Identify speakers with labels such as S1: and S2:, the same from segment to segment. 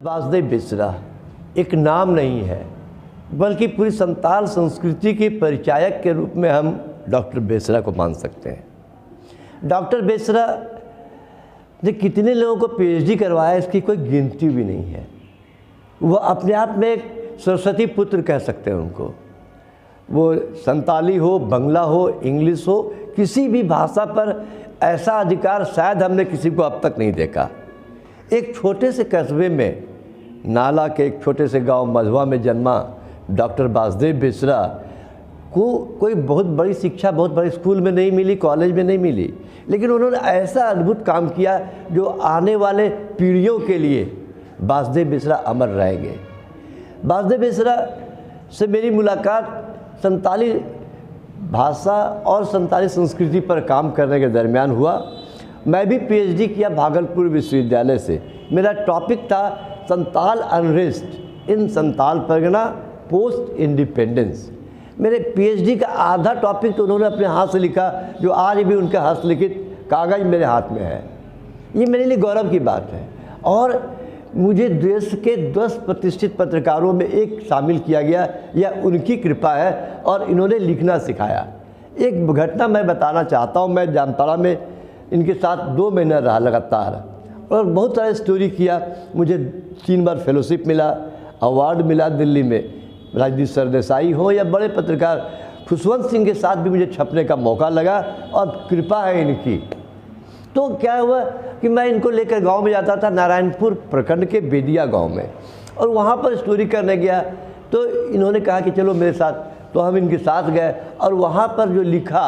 S1: वासुदेव बेसरा एक नाम नहीं है, बल्कि पूरी संताल संस्कृति के परिचायक के रूप में हम डॉक्टर बेसरा को मान सकते हैं। डॉक्टर बेसरा ने कितने लोगों को पीएचडी करवाया, इसकी कोई गिनती भी नहीं है। वो अपने आप में एक सरस्वती पुत्र कह सकते हैं उनको। वो संताली हो, बंगला हो, इंग्लिश हो, किसी भी भाषा पर ऐसा अधिकार शायद हमने किसी को अब तक नहीं देखा। एक छोटे से कस्बे में, नाला के एक छोटे से गांव मधवा में जन्मा डॉक्टर वासुदेव बेसरा को कोई बहुत बड़ी शिक्षा बहुत बड़े स्कूल में नहीं मिली, कॉलेज में नहीं मिली, लेकिन उन्होंने ऐसा अद्भुत काम किया जो आने वाले पीढ़ियों के लिए वासुदेव बेसरा अमर रहेंगे। वासुदेव बेसरा से मेरी मुलाकात संताली भाषा और संताली संस्कृति पर काम करने के दरमियान हुआ। मैं भी पीएचडी किया भागलपुर विश्वविद्यालय से। मेरा टॉपिक था Santal unrest in Santal Pargana post independence. मेरे पीएचडी का आधा टॉपिक तो उन्होंने अपने हाथ से लिखा, जो आज भी उनका हस्तलिखित कागज़ मेरे हाथ में है। ये मेरे लिए गौरव की बात है। और मुझे देश के 10 प्रतिष्ठित पत्रकारों में एक शामिल किया गया, यह उनकी कृपा है और इन्होंने लिखना सिखाया। एक घटना मैं बताना चाहता हूँ। मैं जामताड़ा में इनके साथ 2 महीने रहा लगातार और बहुत सारे स्टोरी किया। मुझे 3 बार फेलोशिप मिला, अवार्ड मिला दिल्ली में। राजदीप सरदेसाई हो या बड़े पत्रकार खुशवंत सिंह के साथ भी मुझे छपने का मौका लगा और कृपा है इनकी। तो क्या हुआ कि मैं इनको लेकर गांव में जाता था, नारायणपुर प्रखंड के बेदिया गांव में, और वहां पर स्टोरी करने गया। तो इन्होंने कहा कि चलो मेरे साथ, तो हम इनके साथ गए और वहाँ पर जो लिखा,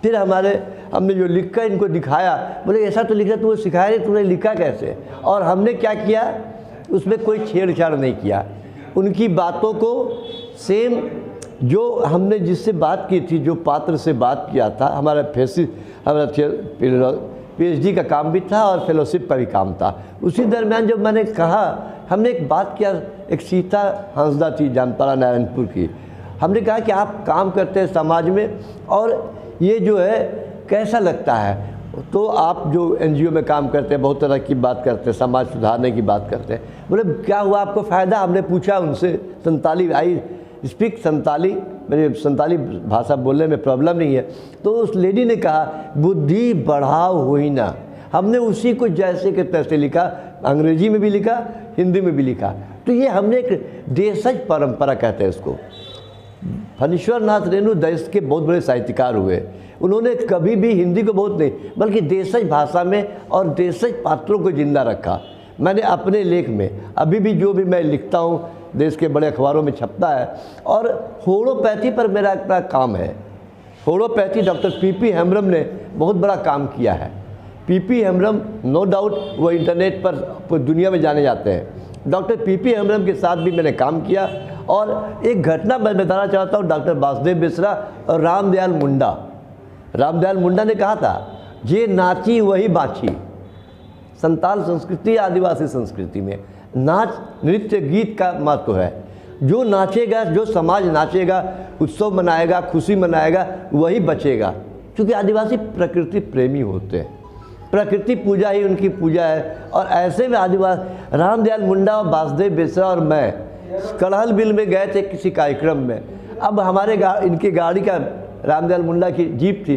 S1: फिर हमने जो लिखा इनको दिखाया। बोले ऐसा तो लिखा, तुम्हें सिखाया नहीं, तुमने लिखा कैसे? और हमने क्या किया, उसमें कोई छेड़छाड़ नहीं किया। उनकी बातों को सेम जो हमने जिससे बात की थी, जो पात्र से बात किया था, हमारा पीएचडी का काम भी था और फेलोशिप का भी काम था। उसी दरमियान जब मैंने कहा, हमने एक बात किया, एक सीता हंसदा थी जामताड़ा नारायणपुर की। हमने कहा कि आप काम करते हैं समाज में और ये जो है कैसा लगता है? तो आप जो एनजीओ में काम करते हैं, बहुत तरह की बात करते हैं, समाज सुधारने की बात करते हैं। बोले क्या हुआ आपको फ़ायदा? हमने पूछा उनसे। संताली, आई स्पीक संताली, मेरे संताली भाषा बोलने में प्रॉब्लम नहीं है। तो उस लेडी ने कहा बुद्धि बढ़ाओ हुई ना। हमने उसी को जैसे के तैसे लिखा, अंग्रेजी में भी लिखा, हिंदी में भी लिखा। तो ये हमने एक देशज परंपरा कहते हैं इसको। फणीश्वर नाथ रेणु देश के बहुत बड़े साहित्यकार हुए। उन्होंने कभी भी हिंदी को बहुत नहीं, बल्कि देशज भाषा में और देशज पात्रों को जिंदा रखा। मैंने अपने लेख में अभी भी जो भी मैं लिखता हूँ, देश के बड़े अखबारों में छपता है। और होम्योपैथी पर मेरा अपना काम है। होम्योपैथी डॉक्टर पीपी हेम्ब्रम ने बहुत बड़ा काम किया है। पीपी हेम्ब्रम नो डाउट वो इंटरनेट पर पूरी दुनिया में जाने जाते हैं। डॉक्टर पीपी हेम्ब्रम के साथ भी मैंने काम किया। और एक घटना मैं बताना चाहता हूँ, डॉक्टर वासुदेव बेसरा और रामदयाल मुंडा ने कहा था, ये नाची वही बाछी। संताल संस्कृति, आदिवासी संस्कृति में नाच, नृत्य, गीत का महत्व है। जो नाचेगा, जो समाज नाचेगा, उत्सव मनाएगा, खुशी मनाएगा, वही बचेगा। क्योंकि आदिवासी प्रकृति प्रेमी होते हैं, प्रकृति पूजा ही उनकी पूजा है। और ऐसे में आदिवासी रामदयाल मुंडा और वासुदेव बेसरा और मैं कड़हल बिल में गए थे किसी कार्यक्रम में। अब हमारे इनकी गाड़ी का, रामदयाल मुंडा की जीप थी,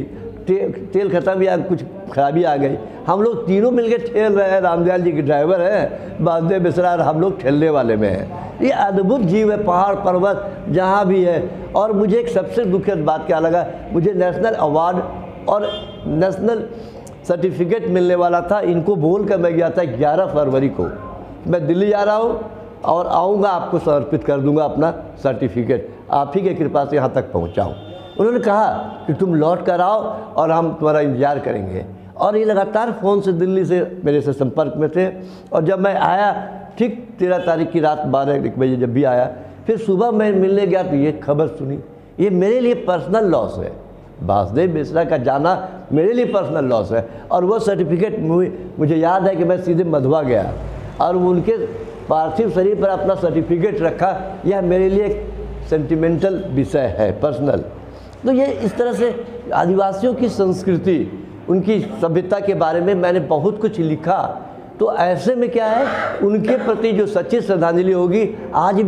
S1: तेल खत्म या कुछ खराबी आ गई। हम लोग तीनों मिलकर ठेल रहे हैं। रामदयाल जी की ड्राइवर है, वासुदेव बेसरा और हम लोग ठेलने वाले में हैं। ये अद्भुत जीव है, पहाड़ पर्वत जहाँ भी है। और मुझे एक सबसे दुखद बात क्या लगा, मुझे नेशनल अवार्ड और नेशनल सर्टिफिकेट मिलने वाला था। इनको बोल कर मैं गया था 11 फरवरी को, मैं दिल्ली जा रहा हूँ और आऊँगा, आपको समर्पित कर दूँगा अपना सर्टिफिकेट। आप ही की कृपा से यहाँ तक पहुँचाऊँ। उन्होंने कहा कि तुम लौट कर आओ और हम तुम्हारा इंतजार करेंगे। और ये लगातार फ़ोन से दिल्ली से मेरे से संपर्क में थे। और जब मैं आया, ठीक 13 तारीख की रात 12-1 बजे जब भी आया, फिर सुबह मैं मिलने गया तो ये खबर सुनी। ये मेरे लिए पर्सनल लॉस है। वासुदेव बेसरा का जाना मेरे लिए पर्सनल लॉस है। और वो सर्टिफिकेट मुझे याद है कि मैं सीधे मधवा गया और उनके पार्थिव शरीर पर अपना सर्टिफिकेट रखा। यह मेरे लिए एक सेंटिमेंटल विषय है, पर्सनल। तो ये इस तरह से आदिवासियों की संस्कृति, उनकी सभ्यता के बारे में मैंने बहुत कुछ लिखा। तो ऐसे में क्या है, उनके प्रति जो सच्ची श्रद्धांजलि होगी, आज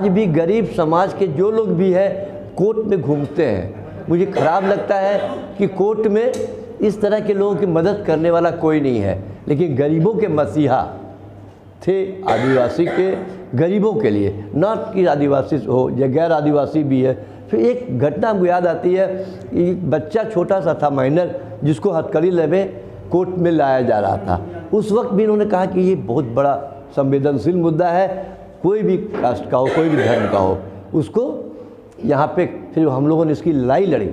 S1: भी गरीब समाज के जो लोग भी है कोर्ट में घूमते हैं। मुझे ख़राब लगता है कि कोर्ट में इस तरह के लोगों की मदद करने वाला कोई नहीं है, लेकिन गरीबों के मसीहा थे, आदिवासी के गरीबों के लिए, न कि आदिवासी हो या गैर आदिवासी भी है। फिर एक घटना हमको याद आती है, एक बच्चा छोटा सा था, माइनर, जिसको हथकड़ी में कोर्ट में लाया जा रहा था। उस वक्त भी इन्होंने कहा कि ये बहुत बड़ा संवेदनशील मुद्दा है, कोई भी कास्ट का हो, कोई भी धर्म का हो, उसको यहाँ पे फिर हम लोगों ने इसकी लड़ाई लड़ी।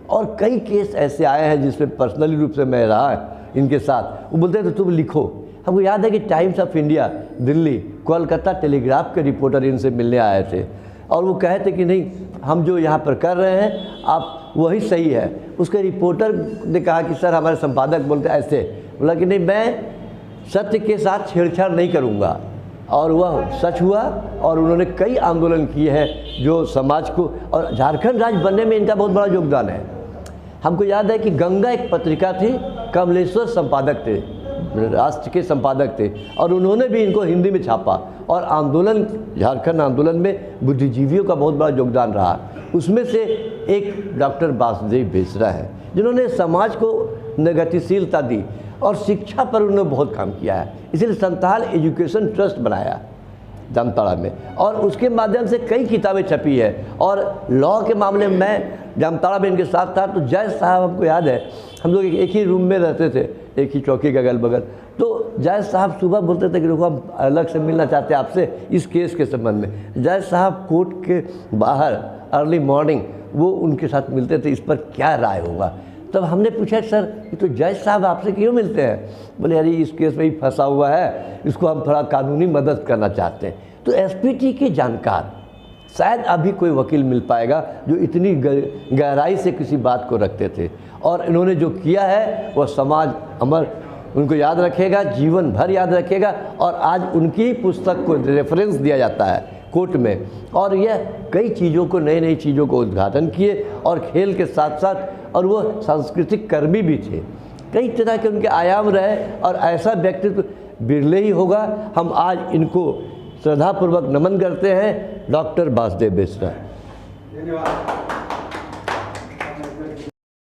S1: और कई केस ऐसे आए हैं जिसमें पर्सनली रूप से मैं रहा इनके साथ। वो बोलते थे तुम लिखो। हमको याद है कि times of India Delhi, Kolkata telegraph के रिपोर्टर इनसे मिलने आए थे और वो कहे थे कि नहीं, हम जो यहाँ पर कर रहे हैं आप वही सही है। उसके रिपोर्टर ने कहा कि सर, हमारे संपादक बोलते ऐसे, बोला कि नहीं, मैं सत्य के साथ छेड़छाड़ नहीं करूँगा। और वह सच हुआ और उन्होंने कई आंदोलन किए हैं जो समाज को, और झारखंड राज्य बनने में इनका बहुत बड़ा योगदान है। हमको याद है कि गंगा एक पत्रिका थी, कमलेश्वर संपादक थे, राष्ट्र के संपादक थे, और उन्होंने भी इनको हिंदी में छापा। और आंदोलन, झारखंड आंदोलन में बुद्धिजीवियों का बहुत बड़ा योगदान रहा। उसमें से एक डॉक्टर वासुदेव बेसरा है, जिन्होंने समाज को गतिशीलता दी और शिक्षा पर उन्होंने बहुत काम किया है। इसलिए संताल एजुकेशन ट्रस्ट बनाया जामताड़ा में, और उसके माध्यम से कई किताबें छपी है। और लॉ के मामले में मैं जामताड़ा में इनके साथ था, तो जज साहब, हमको याद है, हम लोग एक ही रूम में रहते थे, एक ही चौकी के अगल बगल। तो जज साहब सुबह बोलते थे कि देखो, हम अलग से मिलना चाहते हैं आपसे इस केस के संबंध में। जज साहब कोर्ट के बाहर अर्ली मॉर्निंग वो उनके साथ मिलते थे, इस पर क्या राय होगा। तब हमने पूछा, सर तो जज साहब आपसे क्यों मिलते हैं? बोले अरे इस केस में ही फंसा हुआ है, इसको हम थोड़ा कानूनी मदद करना चाहते हैं। तो एसपीटी के जानकार शायद अभी कोई वकील मिल पाएगा जो इतनी गहराई से किसी बात को रखते थे। और इन्होंने जो किया है वह समाज अमर उनको याद रखेगा, जीवन भर याद रखेगा। और आज उनकी पुस्तक को रेफरेंस दिया जाता है कोर्ट में, और यह कई चीज़ों को, नई नई चीज़ों को उद्घाटन किए, और खेल के साथ साथ, और वो सांस्कृतिक कर्मी भी थे। कई तरह के उनके आयाम रहे, और ऐसा व्यक्तित्व बिरले ही होगा। हम आज इनको श्रद्धापूर्वक नमन करते हैं, डॉक्टर वासुदेव बेसरा।
S2: धन्यवाद।